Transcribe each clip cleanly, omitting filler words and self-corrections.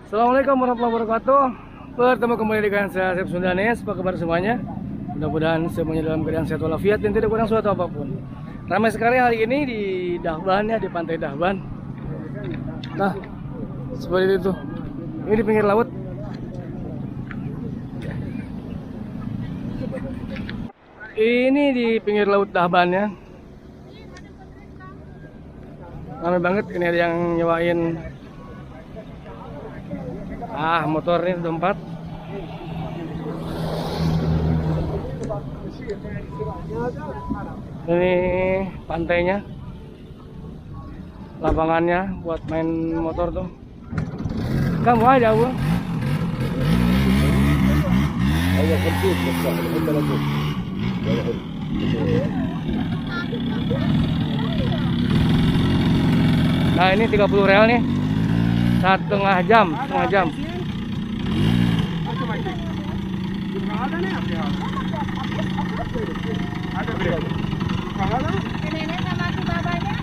Assalamualaikum warahmatullahi wabarakatuh. Bertemu kembali dengan saya Asep Sundanes. Apa kabar semuanya? Mudah-mudahan semuanya dalam keadaan sehat walafiat dan tidak kurang suatu apapun. Ramai sekali hari ini di Dahban ya, di pantai Dahban. Nah, seperti itu. Ini di pinggir laut. Ini di pinggir laut Dahban ya. Ramai banget, ini ada yang nyewain motor ini udah 4. Ini pantainya, lapangannya buat main motor tuh. Kamu ada bu? Nah ini 30 real nih, setengah jam. Nenek sama si babanya.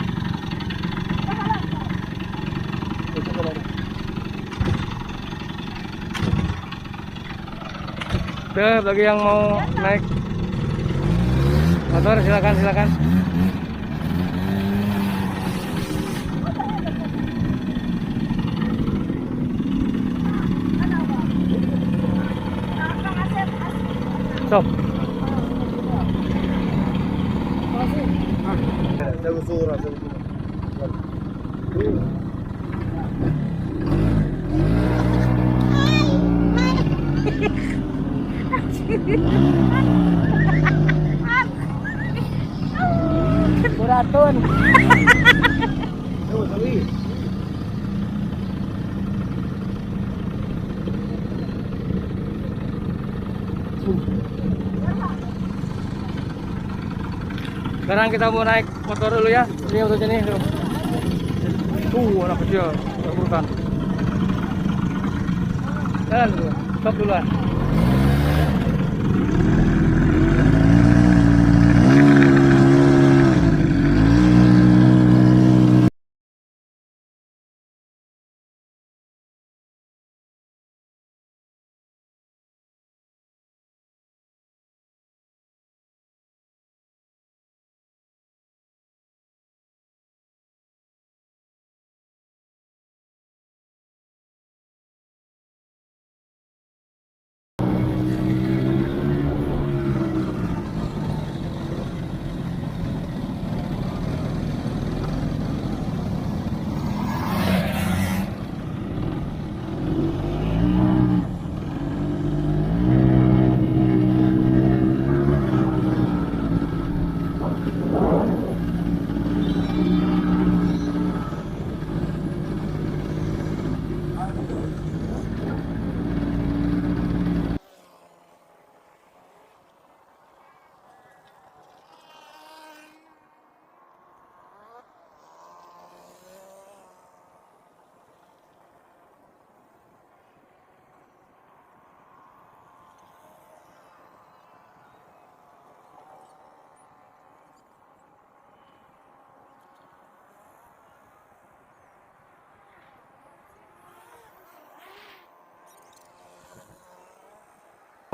Tuh, bagi yang mau naik motor silakan. Stop. Kuratun. Sekarang kita mau naik motor dulu ya. Ini motornya nih. Anak kecil rebutan. Jalan dulu. Stop duluan.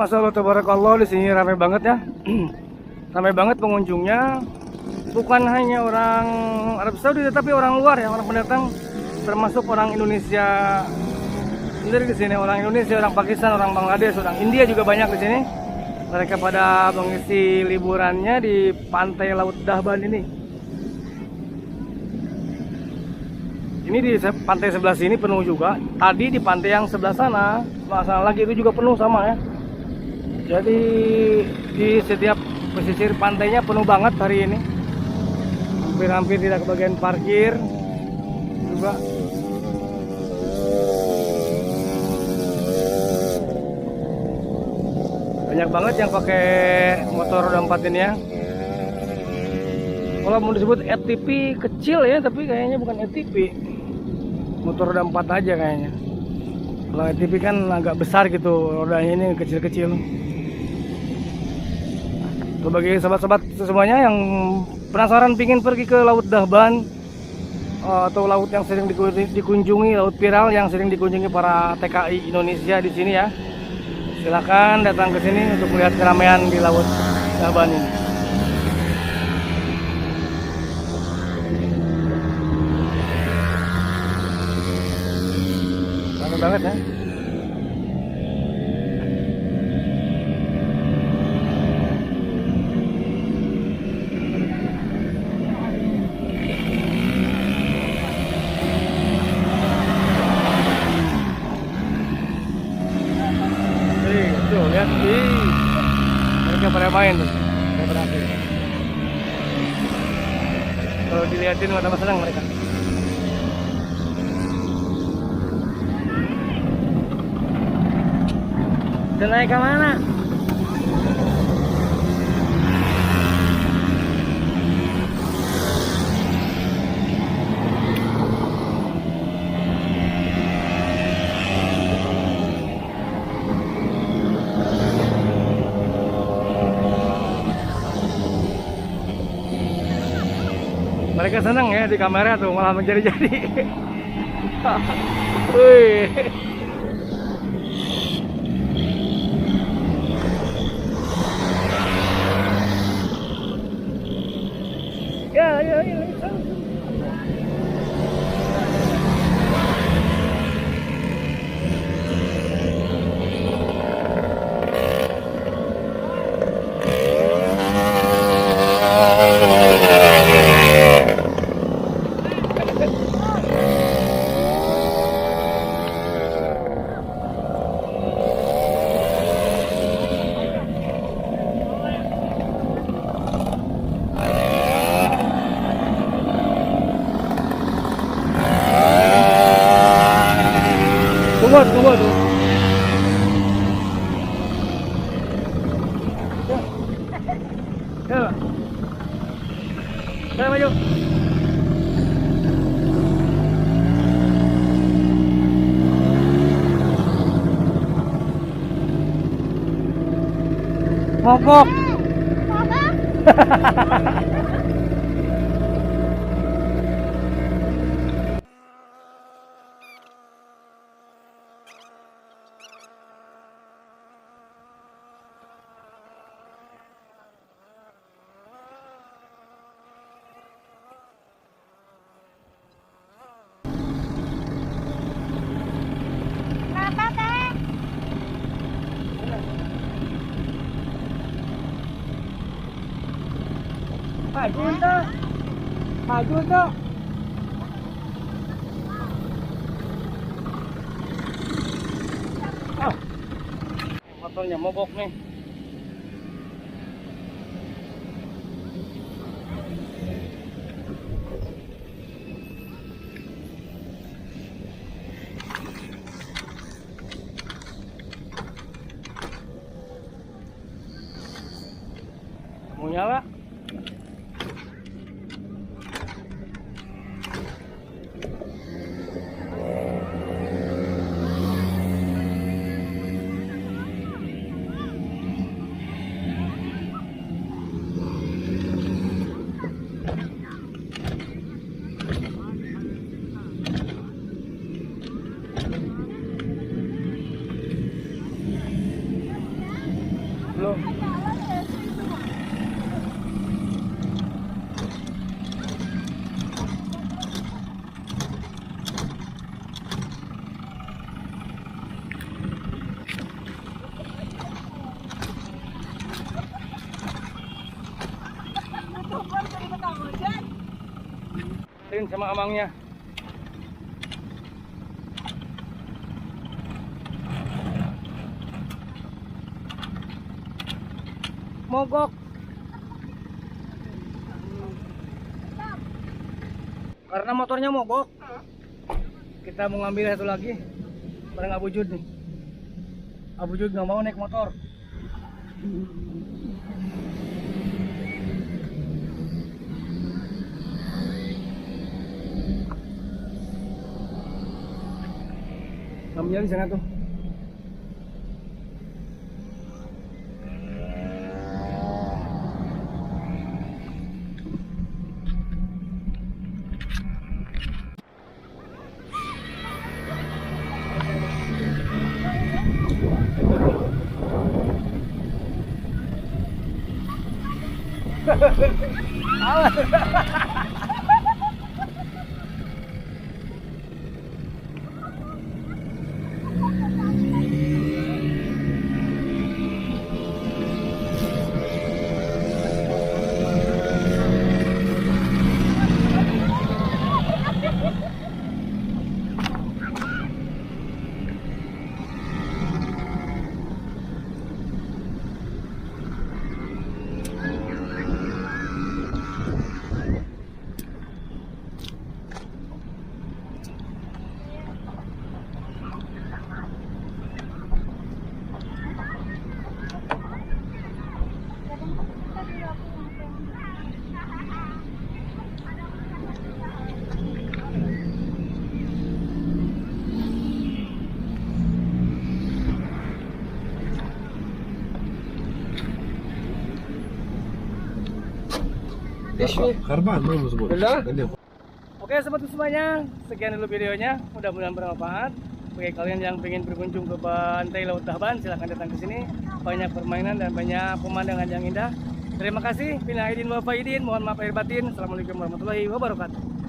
Masyaallah tabarakallah, di sini ramai banget ya. Ramai banget pengunjungnya. Bukan hanya orang Arab Saudi tetapi orang luar ya, orang pendatang, termasuk orang Indonesia sendiri di sini, orang Indonesia, orang Pakistan, orang Bangladesh, orang India juga banyak di sini. Mereka pada mengisi liburannya di pantai Laut Dahban ini. Ini di pantai sebelah sini penuh juga. Tadi di pantai yang sebelah sana lagi itu juga penuh sama ya. Jadi di setiap pesisir pantainya penuh banget hari ini. Hampir-hampir tidak kebagian parkir juga. Banyak banget yang pakai motor roda 4 ini ya. Kalau mau disebut ATV kecil ya, tapi kayaknya bukan ATV. Motor roda 4 aja kayaknya. Kalau ATV kan agak besar gitu, rodanya ini kecil-kecil. Tuh, bagi sahabat-sahabat semuanya yang penasaran pingin pergi ke Laut Dahban, atau laut yang sering dikunjungi, laut viral yang sering dikunjungi para TKI Indonesia di sini ya. Silakan datang ke sini untuk melihat keramaian di Laut Saban ini. Ramai banget ya. Tuh lihat, mereka pada main tuh, pada aktif. Kalau dilihatin mata senang mereka. Dan naik ke mana? Mereka senang ya di kamera tuh, malah menjadi-jadi. Wih. Ya. Tunggu tuh. Ya, maju. Mogok. Kenapa teh? Maju tuh. Motornya mogok nih. Mau nyala? Belum. Tin sama amangnya. Mogok. Karena motornya mogok. Kita mau ngambil satu lagi. Bareng Abu Jud nih. Abu Jud nggak mau naik motor. Namanya di sana tuh. Karban mau sebut. Oke sobat semuanya, sekian dulu videonya. Mudah-mudahan bermanfaat. Bagi kalian yang ingin berkunjung ke Pantai Laut Taban, silahkan datang ke sini. Banyak permainan dan banyak pemandangan yang indah. Terima kasih. Bila aidin wa faidin, mohon maaf lahir batin. Assalamualaikum warahmatullahi wabarakatuh.